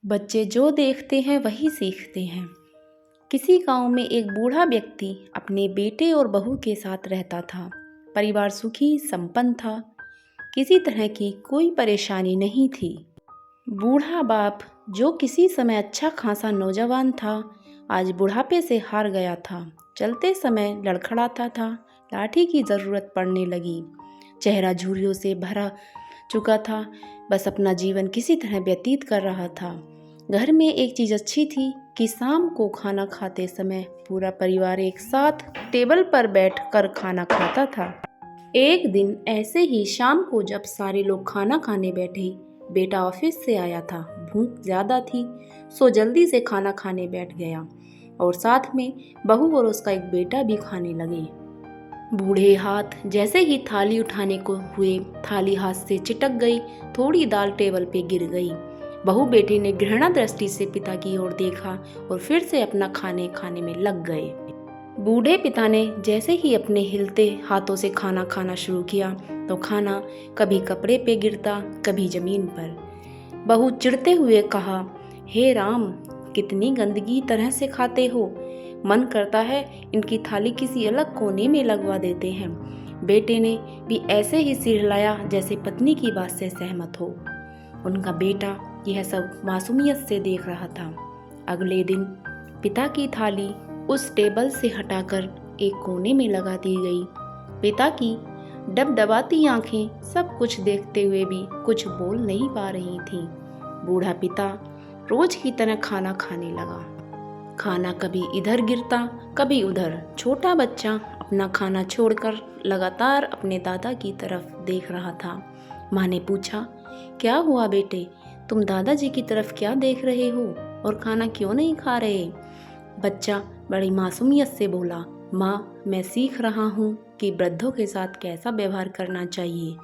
बच्चे जो देखते हैं वही सीखते हैं। किसी गांव में एक बूढ़ा व्यक्ति अपने बेटे और बहू के साथ रहता था। परिवार सुखी संपन्न था। किसी तरह की कोई परेशानी नहीं थी। बूढ़ा बाप, जो किसी समय अच्छा खासा नौजवान था, आज बुढ़ापे से हार गया था। चलते समय लड़खड़ाता था। लाठी की ज़रूरत पड़ने लगी। चेहरा झुर्रियों से भरा चुका था। बस अपना जीवन किसी तरह व्यतीत कर रहा था। घर में एक चीज़ अच्छी थी कि शाम को खाना खाते समय पूरा परिवार एक साथ टेबल पर बैठकर खाना खाता था। एक दिन ऐसे ही शाम को जब सारे लोग खाना खाने बैठे, बेटा ऑफिस से आया था। भूख ज़्यादा थी, सो जल्दी से खाना खाने बैठ गया और साथ में बहू और उसका एक बेटा भी खाने लगे। बूढ़े हाथ जैसे ही थाली उठाने को हुए, थाली हाथ से चिटक गई। थोड़ी दाल टेबल पे गिर गई। बहू बेटे ने घृणा दृष्टि से पिता की ओर देखा और फिर से अपना खाने में लग गए। बूढ़े पिता ने जैसे ही अपने हिलते हाथों से खाना खाना शुरू किया तो खाना कभी कपड़े पे गिरता, कभी जमीन पर। बहू चिढ़ते हुए कहा, हे राम, कितनी गंदगी तरह से खाते हो। मन करता है इनकी थाली किसी अलग कोने में लगवा देते हैं। बेटे ने भी ऐसे ही सिर हिलाया जैसे पत्नी की बात से सहमत हो। उनका बेटा यह सब मासूमियत से देख रहा था। अगले दिन पिता की थाली उस टेबल से हटाकर एक कोने में लगा दी गई। पिता की डबडबाती आंखें सब कुछ देखते हुए भी कुछ बोल नहीं पा रही थीं। बूढ़ा पिता रोज की तरह खाना खाने लगा। खाना कभी इधर गिरता, कभी उधर। छोटा बच्चा अपना खाना छोड़कर लगातार अपने दादा की तरफ देख रहा था। माँ ने पूछा, क्या हुआ बेटे, तुम दादाजी की तरफ क्या देख रहे हो और खाना क्यों नहीं खा रहे? बच्चा बड़ी मासूमियत से बोला, माँ, मैं सीख रहा हूँ कि वृद्धों के साथ कैसा व्यवहार करना चाहिए।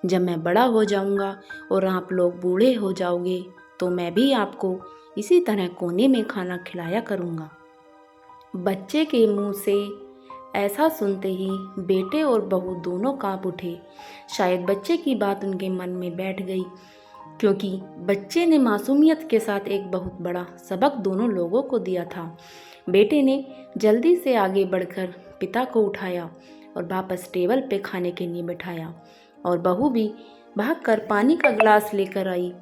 जब मैं बड़ा हो जाऊँगा और आप लोग बूढ़े हो जाओगे तो मैं भी आपको इसी तरह कोने में खाना खिलाया करूँगा। बच्चे के मुंह से ऐसा सुनते ही बेटे और बहू दोनों कांप उठे। शायद बच्चे की बात उनके मन में बैठ गई, क्योंकि बच्चे ने मासूमियत के साथ एक बहुत बड़ा सबक दोनों लोगों को दिया था। बेटे ने जल्दी से आगे बढ़कर पिता को उठाया और वापस टेबल पे खाने के लिए बिठाया, और बहू भी भागकर पानी का गिलास लेकर आई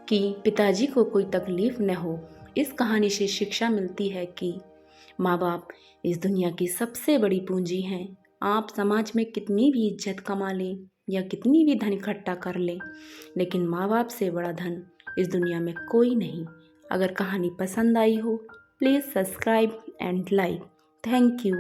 कि पिताजी को कोई तकलीफ न हो। इस कहानी से शिक्षा मिलती है कि माँ बाप इस दुनिया की सबसे बड़ी पूंजी हैं। आप समाज में कितनी भी इज्जत कमा लें या कितनी भी धन इकट्ठा कर लें, लेकिन माँ बाप से बड़ा धन इस दुनिया में कोई नहीं। अगर कहानी पसंद आई हो, please subscribe and like. Thank you.